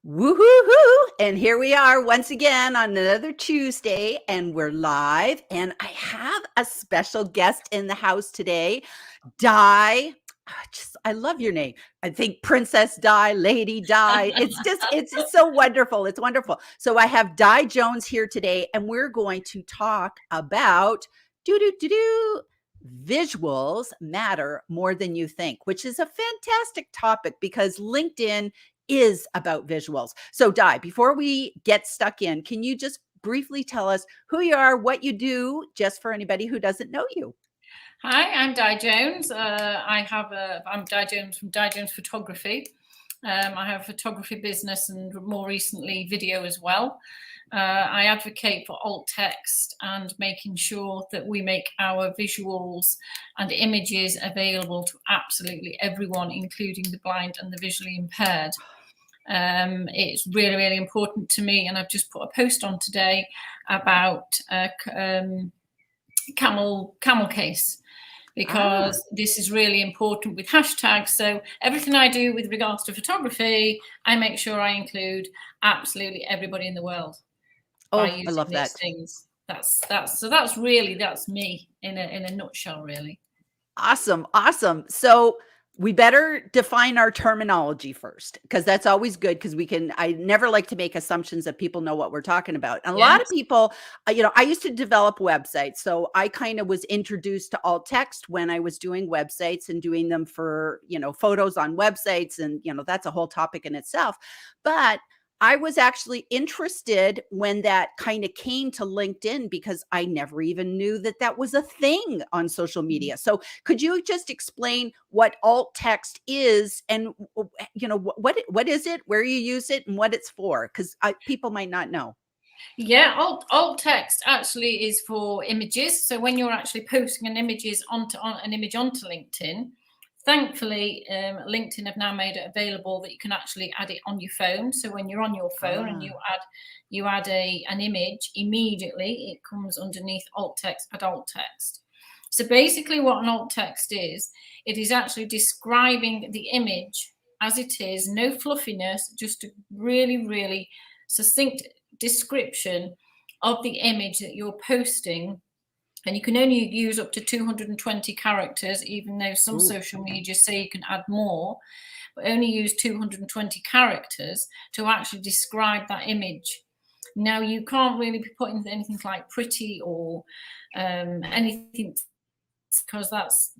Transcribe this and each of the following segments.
Woo-hoo-hoo! And here we are once again on another Tuesday, and we're live. And I have a special guest in the house today, Di. I love your name. I think Princess Di, Lady Di. It's so wonderful. It's wonderful. So I have Di Jones here today, and we're going to talk about do do do do. Visuals matter more than you think, which is a fantastic topic because LinkedIn is about visuals. So, Di, before we get stuck in, can you just briefly tell us who you are, what you do, just for anybody who doesn't know you? Hi, I'm Di Jones. I'm Di Jones from Di Jones Photography. I have a photography business and more recently video as well. I advocate for alt text and making sure that we make our visuals and images available to absolutely everyone, including the blind and the visually impaired. It's really, really important to me, and I've just put a post on today about camel case, because this is really important with hashtags. So everything I do with regards to photography, I make sure I include absolutely everybody in the world. Oh, I love that. Things. That's me in a nutshell, really. Awesome. Awesome. So we better define our terminology first, because that's always good, because I never like to make assumptions that people know what we're talking about. And a lot of people, I used to develop websites. So I kind of was introduced to alt text when I was doing websites and doing them for, photos on websites. And, that's a whole topic in itself. But I was actually interested when that kind of came to LinkedIn, because I never even knew that that was a thing on social media. So could you just explain what alt text is, and what is it, where you use it, and what it's for? Because people might not know. Yeah, alt text actually is for images. So when you're actually posting an image onto LinkedIn, thankfully, LinkedIn have now made it available that you can actually add it on your phone. So when you're on your phone and you add an image, immediately it comes underneath alt text, add alt text. So basically what an alt text is, it is actually describing the image as it is, no fluffiness, just a really, really succinct description of the image that you're posting. And you can only use up to 220 characters, even though some social media say you can add more, but only use 220 characters to actually describe that image. Now, you can't really be putting anything like pretty or anything, because that's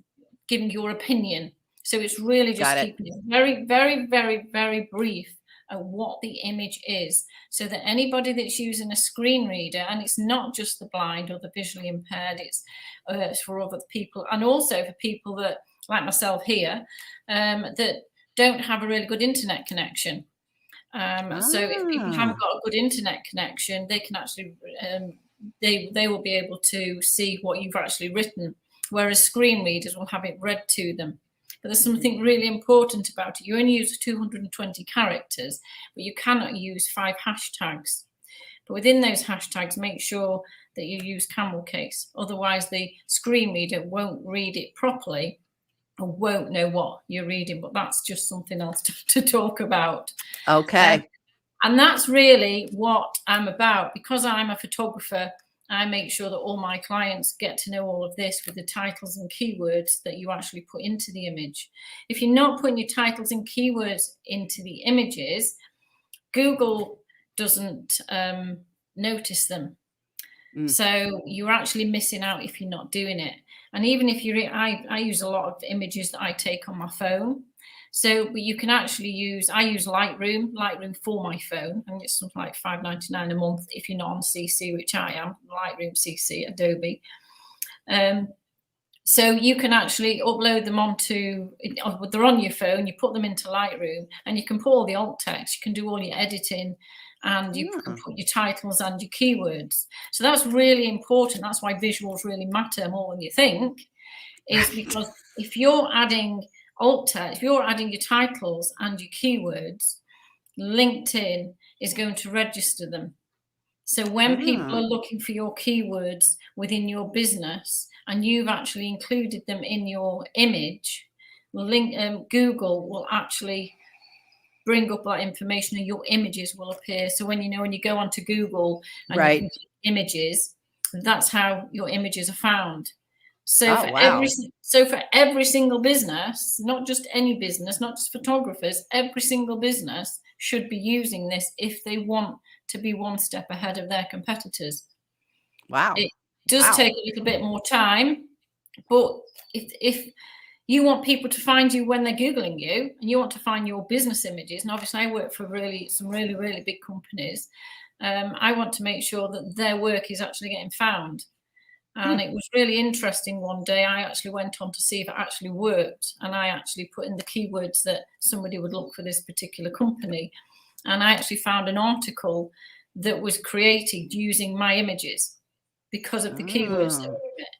giving your opinion. So it's really just keeping it very, very, very, very brief at what the image is, so that anybody that's using a screen reader, and it's not just the blind or the visually impaired, it's for other people, and also for people that, like myself here, that don't have a really good internet connection. So if people haven't got a good internet connection, they can actually they will be able to see what you've actually written, whereas screen readers will have it read to them. But there's something really important about it. You only use 220 characters, but you cannot use 5 hashtags. But within those hashtags, make sure that you use camel case. Otherwise, the screen reader won't read it properly and won't know what you're reading. But that's just something else to talk about. Okay. And that's really what I'm about. Because I'm a photographer, I make sure that all my clients get to know all of this with the titles and keywords that you actually put into the image. If you're not putting your titles and keywords into the images, Google doesn't notice them. So you're actually missing out if you're not doing it. And even if I use a lot of images that I take on my phone. So, but you can actually I use Lightroom for my phone, and it's something like $5.99 a month if you're not on CC, which I am, Lightroom CC, Adobe. So you can actually upload them they're on your phone, you put them into Lightroom, and you can put all the alt text, you can do all your editing, and you can put your titles and your keywords. So that's really important. That's why visuals really matter more than you think, is because if you're adding alt text, if you're adding your titles and your keywords, LinkedIn is going to register them. So when people are looking for your keywords within your business and you've actually included them in your image, Google will actually bring up that information, and your images will appear. So when you go onto Google and you Right. can click images, that's how your images are found. So Oh, wow. for every single business, not just any business, not just photographers, every single business should be using this if they want to be one step ahead of their competitors. Wow. It does Wow. take a little bit more time, but if you want people to find you when they're Googling you, and you want to find your business images, and obviously I work for some really big companies, I want to make sure that their work is actually getting found. And it was really interesting. One day I actually went on to see if it actually worked, and I actually put in the keywords that somebody would look for this particular company, and I actually found an article that was created using my images because of the keywords that were in it.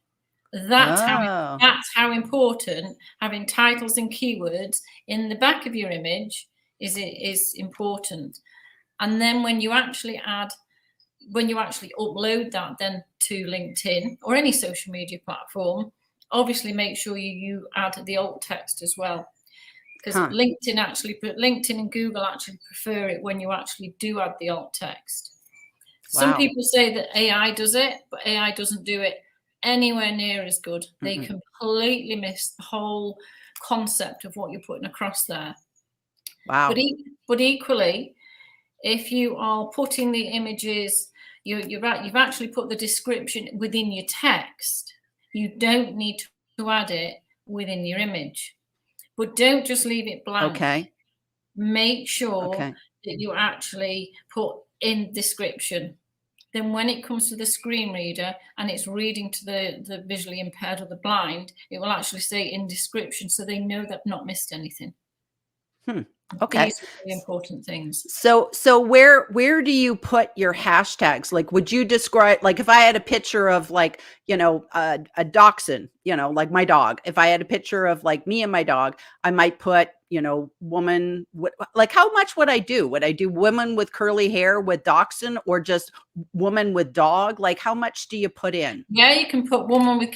That's how important having titles and keywords in the back of your image is important. And then when you actually upload that then to LinkedIn or any social media platform, obviously make sure you add the alt text as well, because LinkedIn and Google actually prefer it when you actually do add the alt text. Some people say that AI does it, but AI doesn't do it anywhere near as good. They completely miss the whole concept of what you're putting across there. Wow. But equally, if you are putting the images, you've actually put the description within your text. You don't need to add it within your image, but don't just leave it blank. Okay. Make sure that you actually put in description. Then when it comes to the screen reader and it's reading to the visually impaired or the blind, it will actually say in description, so they know they've not missed anything. Okay. These are really important things. So where do you put your hashtags? Like, would you describe, like, if I had a picture of, like, a dachshund, like my dog, if I had a picture of like me and my dog, I might put, woman, like, how much would I do? Would I do woman with curly hair with dachshund, or just woman with dog? Like, how much do you put in? Yeah, you can put woman with,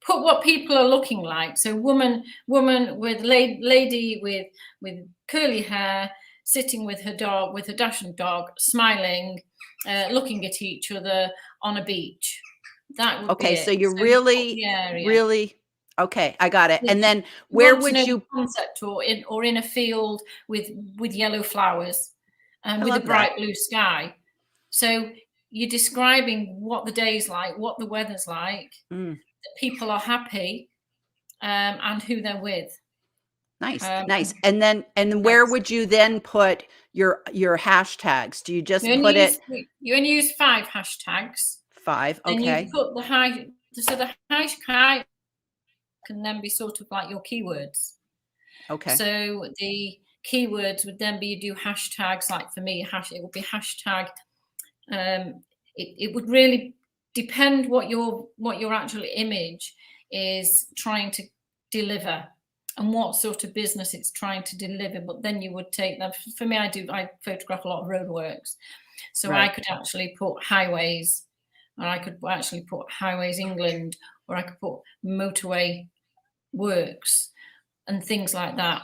put what people are looking like. So woman with lady with curly hair, sitting with her dog, with her dachshund dog, smiling, looking at each other on a beach. That would be it. So you're really okay. I got it. And then where would you concept, or in a field with yellow flowers and with a bright blue sky? So you're describing what the day's like, what the weather's like. That people are happy, and who they're with. Nice. And then where would you then put your hashtags? Do you just put it? You only use 5 hashtags. 5. Okay. And you put the hashtag can then be sort of like your keywords. Okay. So the keywords would then be, you do hashtags, like for me, it would be hashtag. It would really depend what your actual image is trying to deliver and what sort of business it's trying to deliver. But then you would take that. For me, I photograph a lot of roadworks, so I could actually put highways, or I could actually put Highways England, or I could put motorway works and things like that.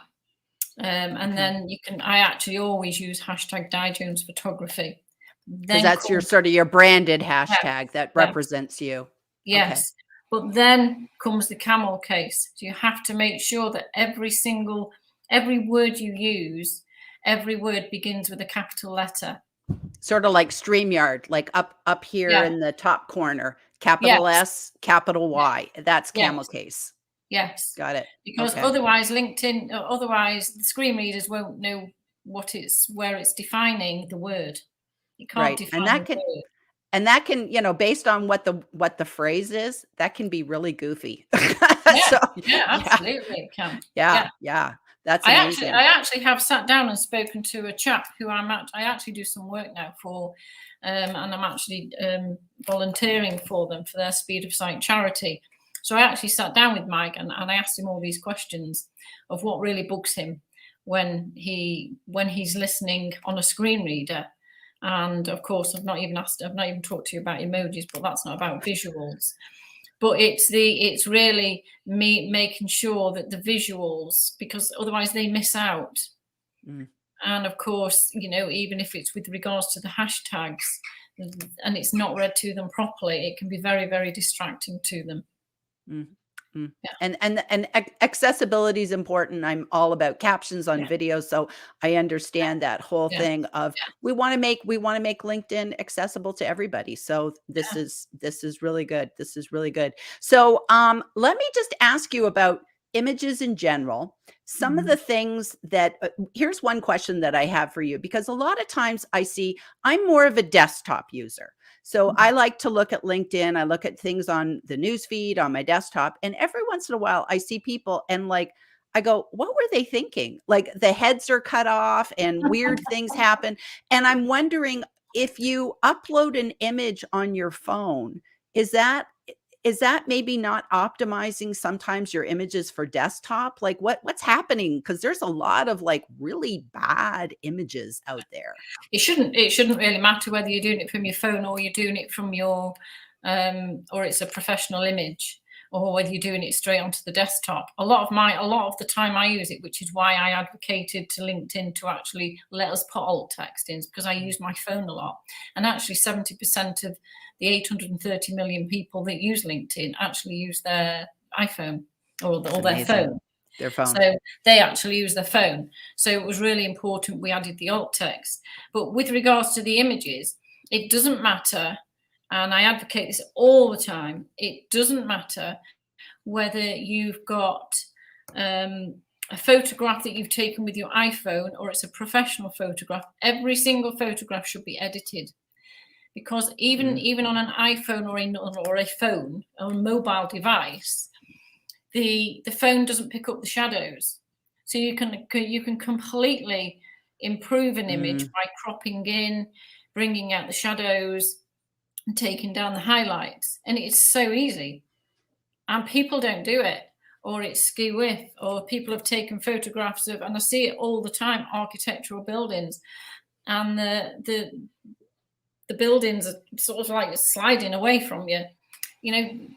And then I actually always use hashtag Di Jones Photography. Because that's your sort of your branded hashtag that represents you. Yes. Okay. But then comes the camel case. So you have to make sure that every word you use, every word begins with a capital letter. Sort of like StreamYard, like up here in the top corner, capital S, capital Y. That's camel case. Yes. Got it. Because otherwise otherwise the screen readers won't know where it's defining the word. You can't define the word. And that can, based on what the phrase is, that can be really goofy. Absolutely, it can. Yeah. That's amazing. I actually have sat down and spoken to a chap who I actually do some work now for, and I'm actually volunteering for them for their Speed of Sight charity. So I actually sat down with Mike and I asked him all these questions of what really bugs him when he's listening on a screen reader. And of course, I've not even talked to you about emojis, but that's not about visuals. But it's really me making sure that the visuals, because otherwise they miss out. Mm. And of course, even if it's with regards to the hashtags and it's not read to them properly, it can be very, very distracting to them. Mm, mm. Yeah, And accessibility is important. I'm all about captions on yeah, videos, so I understand that whole yeah, thing of we want to make LinkedIn accessible to everybody. So this is really good. This is really good. So let me just ask you about images in general. Some of mhm, the things that here's one question that I have for you, because a lot of times I'm more of a desktop user. So mhm. I like to look at LinkedIn. I look at things on the news feed on my desktop. And every once in a while, I see people and like, I go, what were they thinking? Like the heads are cut off and weird things happen. And I'm wondering if you upload an image on your phone, is that is that maybe not optimizing sometimes your images for desktop? Like what's happening? Because there's a lot of like really bad images out there. It shouldn't really matter whether you're doing it from your phone or you're doing it from your or it's a professional image, or whether you're doing it straight onto the desktop. A lot of the time I use it, which is why I advocated to LinkedIn to actually let us put alt text in, because I use my phone a lot. And actually 70% of the 830 million people that use LinkedIn actually use their iPhone or It's their amazing. phone. Their phone. So they actually use their phone. So it was really important we added the alt text. But with regards to the images, it doesn't matter, and I advocate this all the time, it doesn't matter whether you've got a photograph that you've taken with your iPhone or it's a professional photograph. Every single photograph should be edited, because Mm. even on an iPhone or a phone or a mobile device, the phone doesn't pick up the shadows. So you can completely improve an image Mm. by cropping in, bringing out the shadows, and taking down the highlights. And it's so easy. And people don't do it, or it's skew with, or people have taken photographs of, and I see it all the time, architectural buildings, and the buildings are sort of like sliding away from you.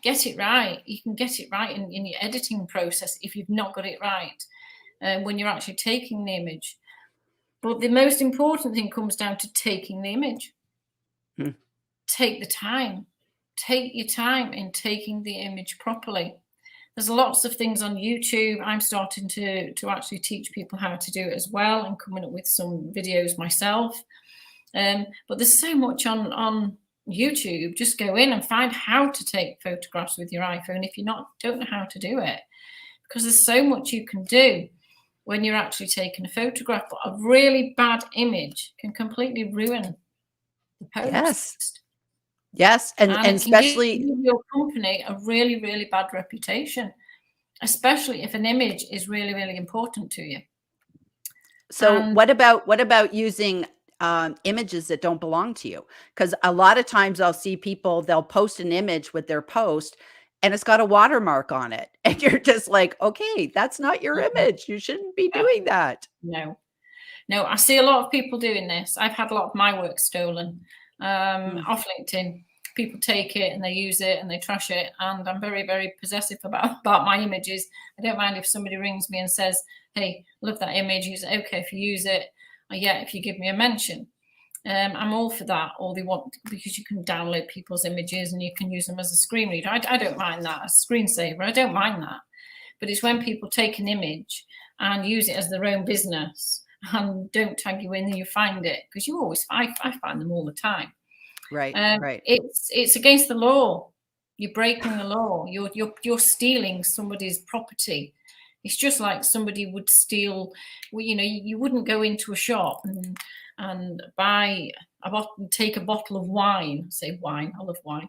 Get it right. You can get it right in your editing process if you've not got it right when you're actually taking the image. But the most important thing comes down to taking the image. Mm. Take the time. Take your time in taking the image properly. There's lots of things on YouTube. I'm starting to actually teach people how to do it as well, and coming up with some videos myself. But there's so much on YouTube. Just go in and find how to take photographs with your iPhone if you don't know how to do it, because there's so much you can do when you're actually taking a photograph. But a really bad image can completely ruin the Yes. post, Yes, and and it can give especially your company a really, really bad reputation, especially if an image is really, really important to you. so And what about using, images that don't belong to you? Because a lot of times I'll see people, they'll post an image with their post, and it's got a watermark on it, and you're just like, "Okay, that's not your image. You shouldn't be yeah, doing that." no, no, I see a lot of people doing this. I've had a lot of my work stolen Mm. off LinkedIn. People take it and they use it and they trash it, and I'm very, very possessive about my images. I don't mind if somebody rings me and says, "Hey, love that image. Is it okay if you use it? Or yeah, if you give me a mention." I'm all for that. All they want, because you can download people's images and you can use them as a screen reader. I don't mind that. A screensaver, I don't mind that. But it's when people take an image and use it as their own business and don't tag you in and you find it, because I find them all the time. Right, right. It's against the law. You're breaking the law. You're stealing somebody's property. It's just like somebody would steal. Well, you wouldn't go into a shop and buy a bottle, take a bottle of wine. Say wine. I love wine.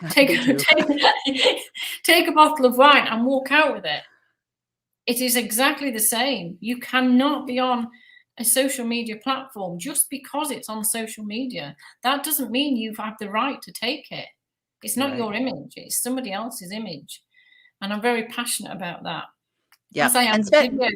Take Me too. take a bottle of wine and walk out with it. It is exactly the same. You cannot be on a social media platform just because it's on social media. That doesn't mean you have the right to take it. It's not Right. your image, it's somebody else's image. And I'm very passionate about that. Yeah, As I am and with videos.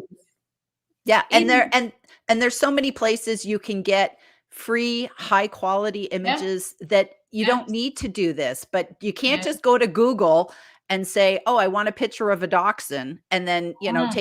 yeah, Even and there's so many places you can get free high quality yeah, images that you yeah, don't need to do this, but you can't no. just go to Google and say, "Oh, I want a picture of a dachshund," and then, Mm,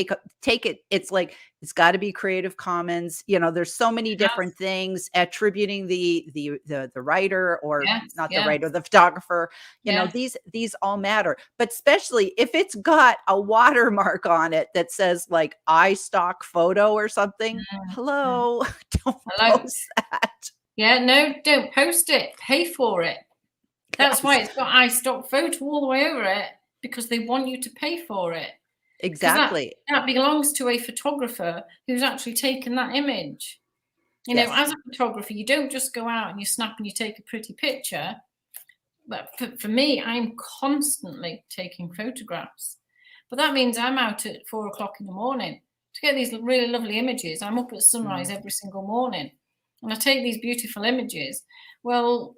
take it. It's like It's got to be Creative Commons. You know, there's so many different things, attributing the writer, or Yes, not the yes, writer, the photographer. You know, yes. these all matter, but especially if it's got a watermark on it that says like iStock photo or something. Mm. Hello, don't Hello. post that. Yeah, no, don't post it. Pay for it. That's why Yes, it's got iStock photo all the way over it, because they want you to pay for it. Because exactly. that belongs to a photographer who's actually taken that image. You know, Yes. as a photographer, you don't just go out and you snap and you take a pretty picture. But for me, I'm constantly taking photographs. But that means I'm out at 4 o'clock in the morning to get these really lovely images. I'm up at sunrise every single morning and I take these beautiful images. Well,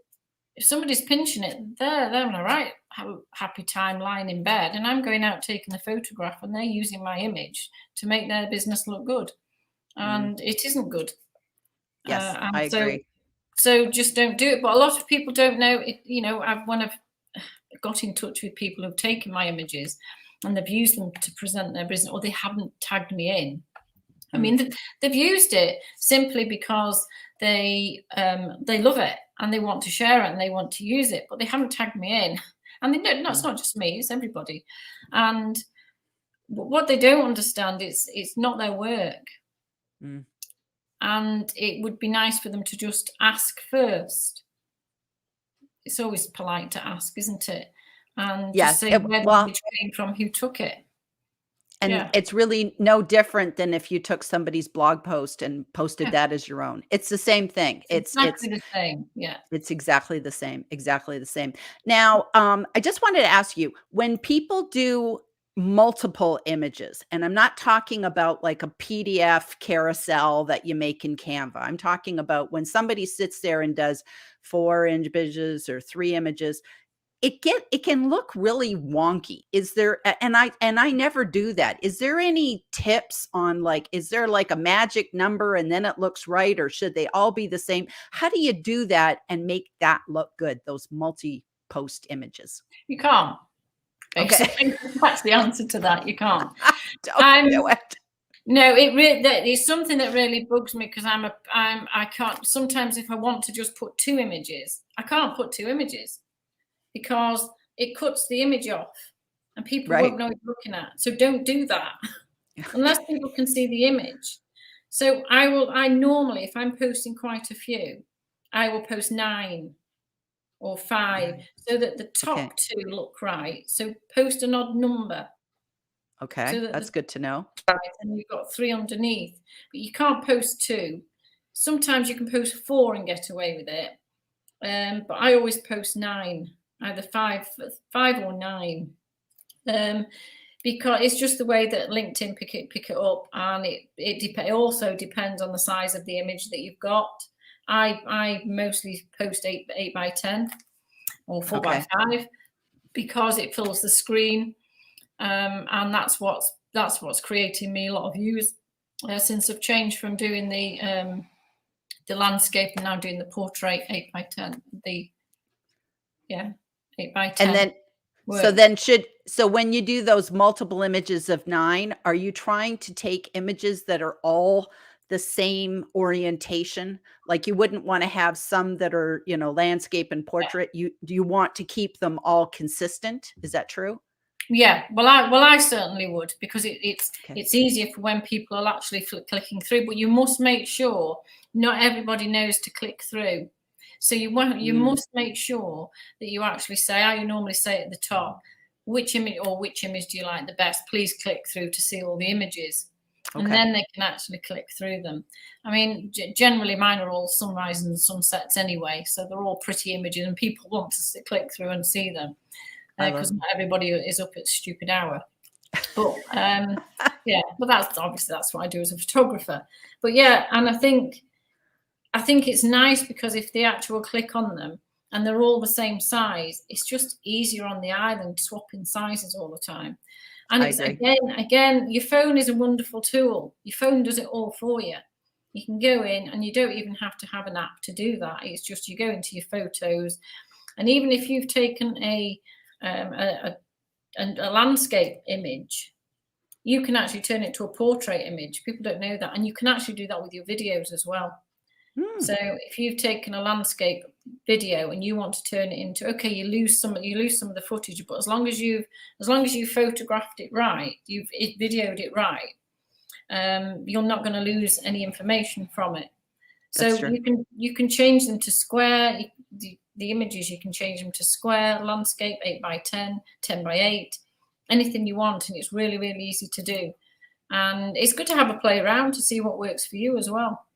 if somebody's pinching it, they're having a right happy time lying in bed, and I'm going out taking a photograph and they're using my image to make their business look good. And it isn't good. Yes, And I agree. so just don't do it. But a lot of people don't know it. You know, I've got in touch with people who've taken my images and they've used them to present their business, or they haven't tagged me in. I mean, they've used it simply because they love it and they want to share it and they want to use it, but they haven't tagged me in. And they know, no, it's not just me; it's everybody. And what they don't understand is it's not their work. And it would be nice for them to just ask first. It's always polite to ask, isn't it? And just say where the image came from, who took it. And it's really no different than if you took somebody's blog post and posted that as your own. It's the same thing. It's exactly the same. Yeah. It's exactly the same. Exactly the same. Now, I just wanted to ask you, when people do multiple images, and I'm not talking about like a PDF carousel that you make in Canva. I'm talking about when somebody sits there and does 4 images or 3 images, it can look really wonky. Is there and I never do that. Is there any tips on, like, is there like a magic number and then it looks right, or should they all be the same? How do you do that and make that look good, those multi-post images? You can't. Basically, that's the answer to that. You can't. Don't do it. No, it's something that really bugs me, because I can't. Sometimes if I want to just put 2 images, I can't put 2 images because it cuts the image off and people won't know what you're looking at. So don't do that unless people can see the image. So I normally, if I'm posting quite a few, I will post 9 or 5 so that the top 2 look right. So post an odd number. Okay, so that that's good to know. And you've got 3 underneath, but you can't post 2. Sometimes you can post 4 and get away with it. But I always post 9, either 5 or 9. Because it's just the way that LinkedIn pick it up, and it also depends on the size of the image that you've got. I mostly post 8 by 10 or 4 by 5 because it fills the screen, and that's what's creating me a lot of views since I've changed from doing the landscape and now doing the portrait 8 by 10. 8 by 10. And then so when you do those multiple images of 9, are you trying to take images that are all the same orientation? Like, you wouldn't want to have some that are, you know, landscape and portrait. Do you want to keep them all consistent? Is that true? Yeah, well, I certainly would, because it's easier for when people are actually clicking through. But you must make sure not everybody knows to click through. So you must make sure that you actually say, I normally say at the top, which image do you like the best? Please click through to see all the images. And then they can actually click through them. I mean, generally mine are all sunrise and sunsets anyway, so they're all pretty images and people want to click through and see them, because not everybody is up at stupid hour. But but that's what I do as a photographer. But yeah, and I think it's nice because if they actually click on them and they're all the same size, it's just easier on the eye than swapping sizes all the time. And it's again, your phone is a wonderful tool. Your phone does it all for you. You can go in and you don't even have to have an app to do that. It's just you go into your photos, and even if you've taken a landscape image, you can actually turn it to a portrait image. People don't know that. And you can actually do that with your videos as well. So if you've taken a landscape video and you want to turn it into, okay, you lose some of the footage, but as long as you photographed it right, you've videoed it right, you're not going to lose any information from it. So you can change them to square. The images, you can change them to square, landscape, 8x10, 10x8, anything you want, and it's really, really easy to do. And it's good to have a play around to see what works for you as well.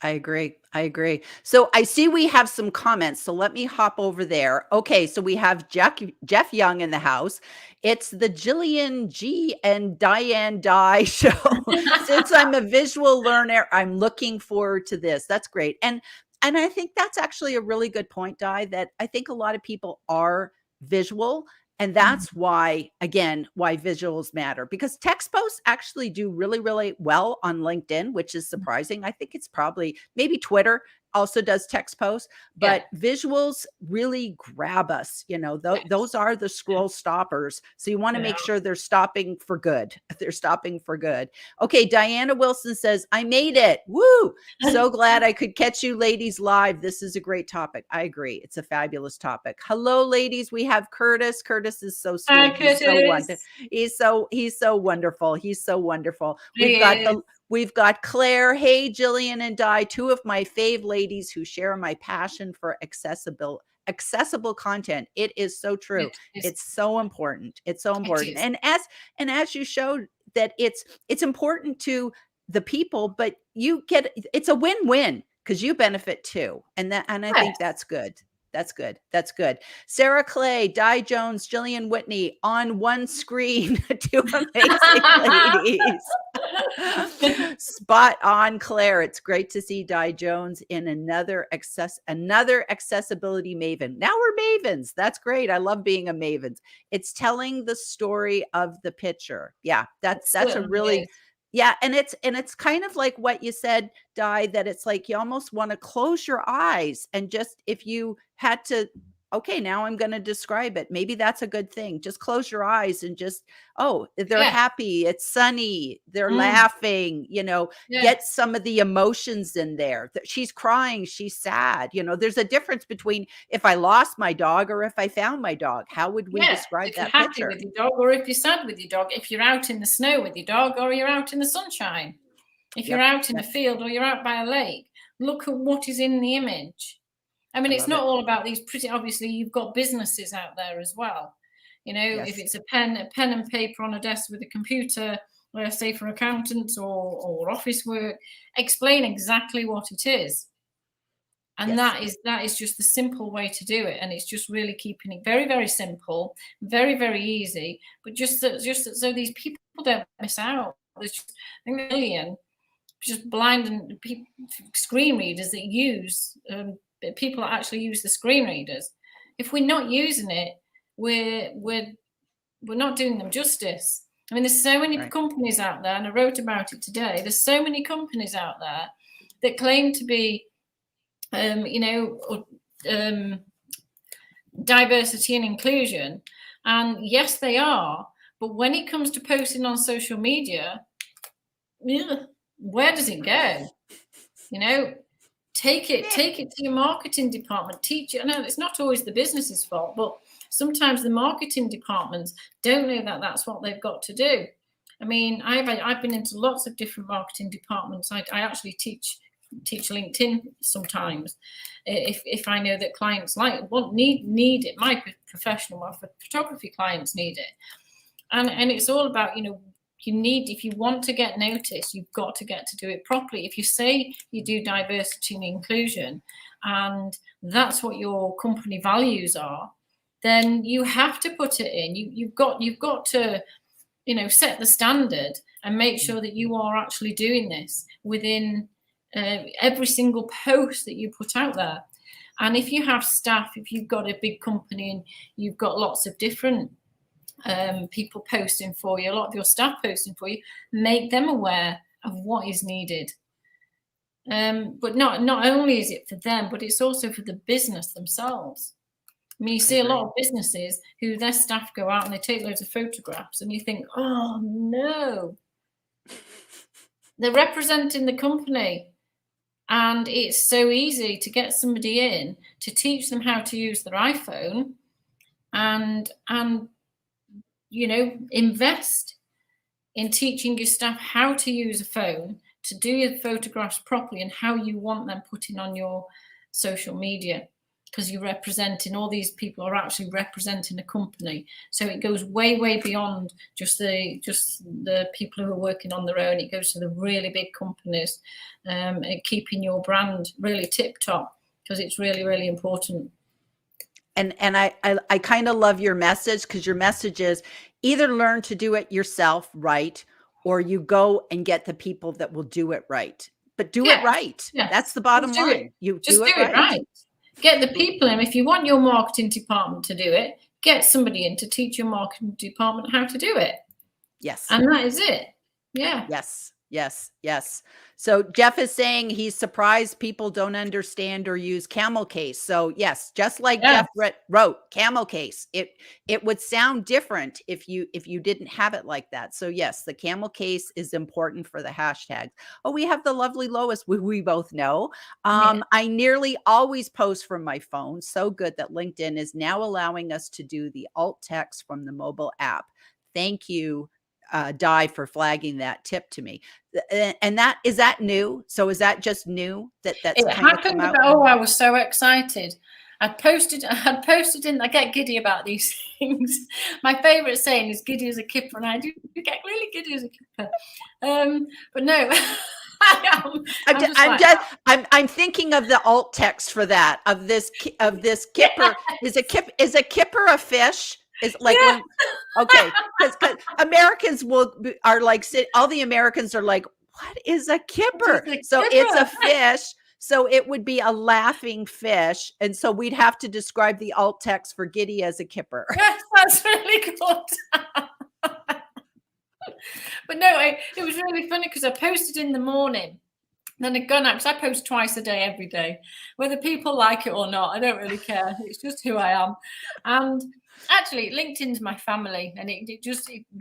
I agree. I agree. So I see we have some comments. So let me hop over there. Okay. So we have Jeff Young in the house. It's the Gillian G and Diane Di show. Since I'm a visual learner, I'm looking forward to this. That's great. And I think that's actually a really good point, Di, that I think a lot of people are visual. And that's why, again, why visuals matter, because text posts actually do really, really well on LinkedIn, which is surprising. I think it's probably maybe Twitter also does text posts, but visuals really grab us. You know, those are the scroll stoppers. So you want to make sure they're stopping for good. They're stopping for good. Okay. Diana Wilson says, I made it. Woo. So glad I could catch you ladies live. This is a great topic. I agree. It's a fabulous topic. Hello, ladies. We have Curtis. Curtis is so sweet. Hi, He's so wonderful. Curtis. He's so wonderful. He's so wonderful. We've got Claire. Hey, Gillian and Di, two of my fave ladies who share my passion for accessible content. It is so true. It's so important. It's so important. And as you showed that it's important to the people, but it's a win-win because you benefit too. And I think that's good. That's good. That's good. Sarah Clay, Di Jones, Gillian Whitney on one screen. Two amazing ladies. Spot on, Claire. It's great to see Di Jones in another accessibility maven. Now we're mavens. That's great. I love being a maven. It's telling the story of the picture. Yeah, that's a really and it's kind of like what you said, Di, that it's like you almost want to close your eyes and just, if you had to, okay, now I'm going to describe it. Maybe that's a good thing. Just close your eyes and just, they're happy. It's sunny. They're laughing, get some of the emotions in there. She's crying. She's sad. There's a difference between if I lost my dog or if I found my dog. How would we describe that picture? If you're happy with your dog or if you're sad with your dog, if you're out in the snow with your dog or you're out in the sunshine, if you're out in a field or you're out by a lake, look at what is in the image. I mean, it's not all about these pretty, obviously you've got businesses out there as well. If it's a pen and paper on a desk with a computer, let's say for accountants or office work, explain exactly what it is. And that is just the simple way to do it. And it's just really keeping it very, very simple, very, very easy, but just so these people don't miss out. There's just a million just blind and screen readers that use people that actually use the screen readers. If we're not using it, we're not doing them justice. I mean, there's so many companies out there, and I wrote about it today. There's so many companies out there that claim to be, diversity and inclusion, and yes, they are. But when it comes to posting on social media, where does it go? Take it to your marketing department, teach it. I know it's not always the business's fault, but sometimes the marketing departments don't know that that's what they've got to do. I mean, I've been into lots of different marketing departments. I actually teach LinkedIn sometimes if I know that clients need it. My professional photography clients need it, and it's all about if you want to get noticed, you've got to get to do it properly. If you say you do diversity and inclusion, and that's what your company values are, then you have to put it in. You've got to, set the standard and make sure that you are actually doing this within every single post that you put out there. And if you have staff, if you've got a big company and you've got lots of different people posting for you, a lot of your staff posting for you, make them aware of what is needed. But not only is it for them, but it's also for the business themselves. I mean, you see a lot of businesses who their staff go out and they take loads of photographs, and you think, oh no, they're representing the company. And it's so easy to get somebody in to teach them how to use their iPhone and invest in teaching your staff how to use a phone, to do your photographs properly, and how you want them putting on your social media, because you're representing, all these people are actually representing a company. So it goes way, way beyond just the people who are working on their own. It goes to the really big companies, and keeping your brand really tip top, because it's really, really important. And I kind of love your message, because your message is either learn to do it yourself right, or you go and get the people that will do it right. But do it right. Yes. That's the bottom line. You just do it right. Get the people in. If you want your marketing department to do it, get somebody in to teach your marketing department how to do it. Yes. And that is it. Yeah. Yes. Yes. Yes. So Jeff is saying he's surprised people don't understand or use camel case. So yes, just like Jeff wrote camel case, it would sound different if you didn't have it like that. So yes, the camel case is important for the hashtags. Oh, we have the lovely Lois, we both know. I nearly always post from my phone. So good that LinkedIn is now allowing us to do the alt text from the mobile app. Thank you, Di, for flagging that tip to me. And that is that new? So is that just new that's it kind of come out? Oh, I was so excited. I had posted in, I get giddy about these things. My favorite saying is giddy as a kipper, and I do get really giddy as a kipper. But no, I'm thinking of the alt text for that, of this kipper. Is a kipper a fish? Is like okay, because Americans are like, all the Americans are like, what is a kipper? So it's a fish. So it would be a laughing fish, and so we'd have to describe the alt text for giddy as a kipper. Yes, that's really good. But no, it was really funny because I posted in the morning. Then I'd gone out, because I post twice a day, every day. Whether people like it or not, I don't really care. It's just who I am. And actually, LinkedIn's my family, and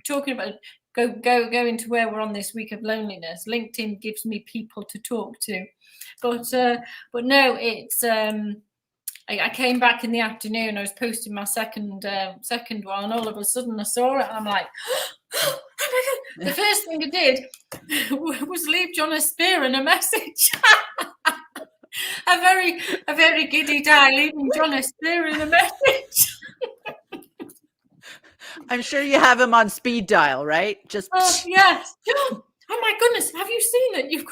talking about going to where we're on this week of loneliness. LinkedIn gives me people to talk to, but no, it's. I came back in the afternoon. I was posting my second one, and all of a sudden I saw it, and I'm like, oh my God. The first thing I did was leave John a spear and a message. a very giddy Di leaving John a spear and a message. I'm sure you have him on speed dial, right? Just yes. John, oh my goodness, have you seen it?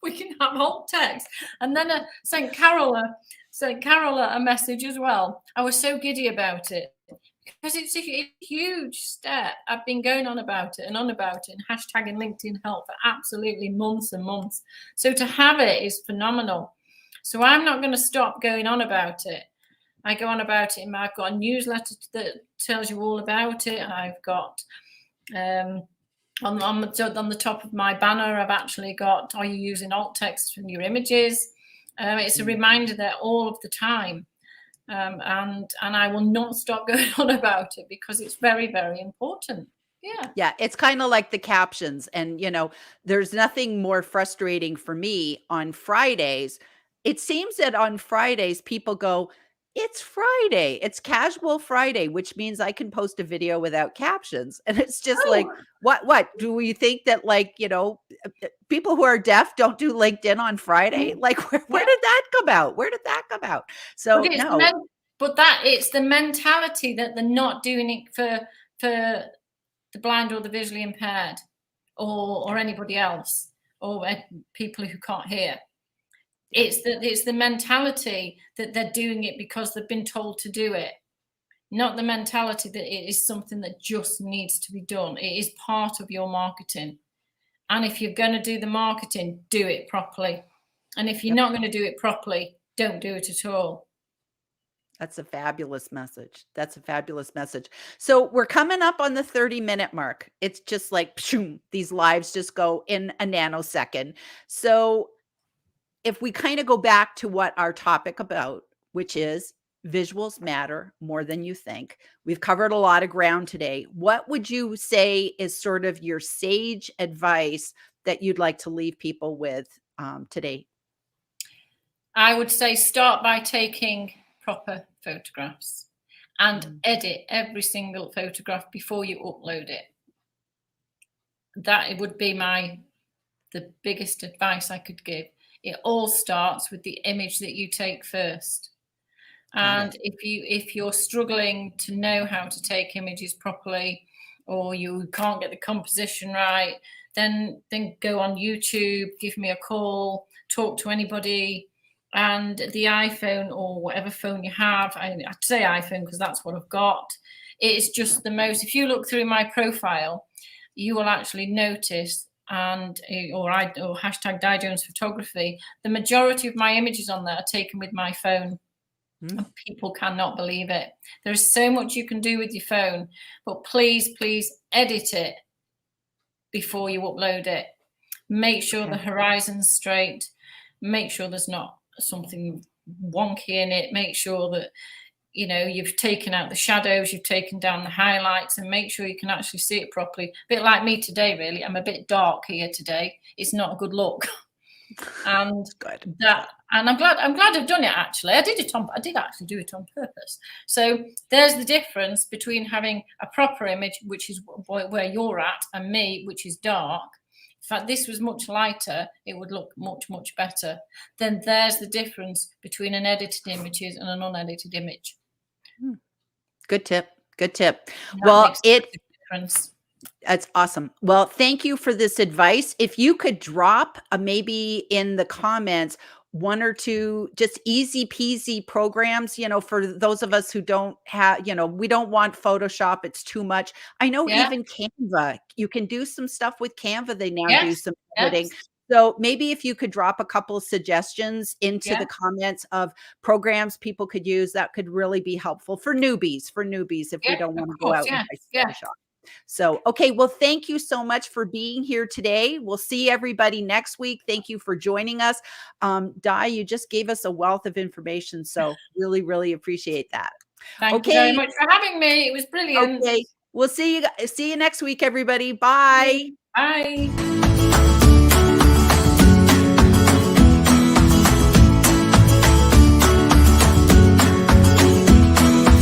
We can have alt text. And then I sent Carol a message as well. I was so giddy about it, because it's a huge step. I've been going on about it and hashtagging LinkedIn Help for absolutely months and months. So to have it is phenomenal. So I'm not going to stop going on about it. I go on about it. I've got a newsletter that tells you all about it. I've got on the top of my banner, I've actually got, are you using alt text from your images? It's a reminder there all of the time. And I will not stop going on about it, because it's very, very important. Yeah, it's kind of like the captions. And there's nothing more frustrating for me on Fridays. It seems that on Fridays people go, it's Friday, it's casual Friday, which means I can post a video without captions. And it's just like, what do we think that, like, people who are deaf don't do LinkedIn on Friday? Like, where did that come out? So it's the mentality that they're not doing it for the blind or the visually impaired, or anybody else, or people who can't hear. It's the mentality that they're doing it because they've been told to do it, not the mentality that it is something that just needs to be done. It is part of your marketing. And if you're going to do the marketing, do it properly. And if you're not going to do it properly, don't do it at all. That's a fabulous message. So we're coming up on the 30-minute mark. It's just like, these lives just go in a nanosecond. So if we kind of go back to what our topic about, which is visuals matter more than you think. We've covered a lot of ground today. What would you say is sort of your sage advice that you'd like to leave people with today? I would say start by taking proper photographs and edit every single photograph before you upload it. That it would be the biggest advice I could give. It all starts with the image that you take first. And if you're struggling to know how to take images properly, or you can't get the composition right, then go on YouTube, give me a call, talk to anybody. And the iPhone or whatever phone you have, I'd say iPhone because that's what I've got. It's just the most, if you look through my profile, you will actually notice, or hashtag Di Jones Photography, the majority of my images on there are taken with my phone. And people cannot believe it. There's so much you can do with your phone, but please edit it before you upload it. Make sure the horizon's straight. Make sure there's not something wonky in it. Make sure that you've taken out the shadows, you've taken down the highlights, and make sure you can actually see it properly. A bit like me today, really. I'm a bit dark here today. It's not a good look. And I'm glad I've done it. Actually, I did actually do it on purpose. So there's the difference between having a proper image, which is where you're at, and me, which is dark. In fact, this was much lighter, it would look much better. Then there's the difference between an edited image and an unedited image. Good tip. That Well, makes a big difference. That's awesome. Well, thank you for this advice. If you could drop maybe in the comments one or two just easy peasy programs, for those of us who don't have, we don't want Photoshop. It's too much. I know even Canva, you can do some stuff with Canva. They now do some editing. So maybe if you could drop a couple of suggestions into the comments of programs people could use, that could really be helpful for newbies, if we don't want to go out and buy Photoshop. So, okay. Well, thank you so much for being here today. We'll see everybody next week. Thank you for joining us. Di, you just gave us a wealth of information. So really appreciate that. Thank you very much for having me. It was brilliant. Okay. We'll see you next week, everybody. Bye. Bye.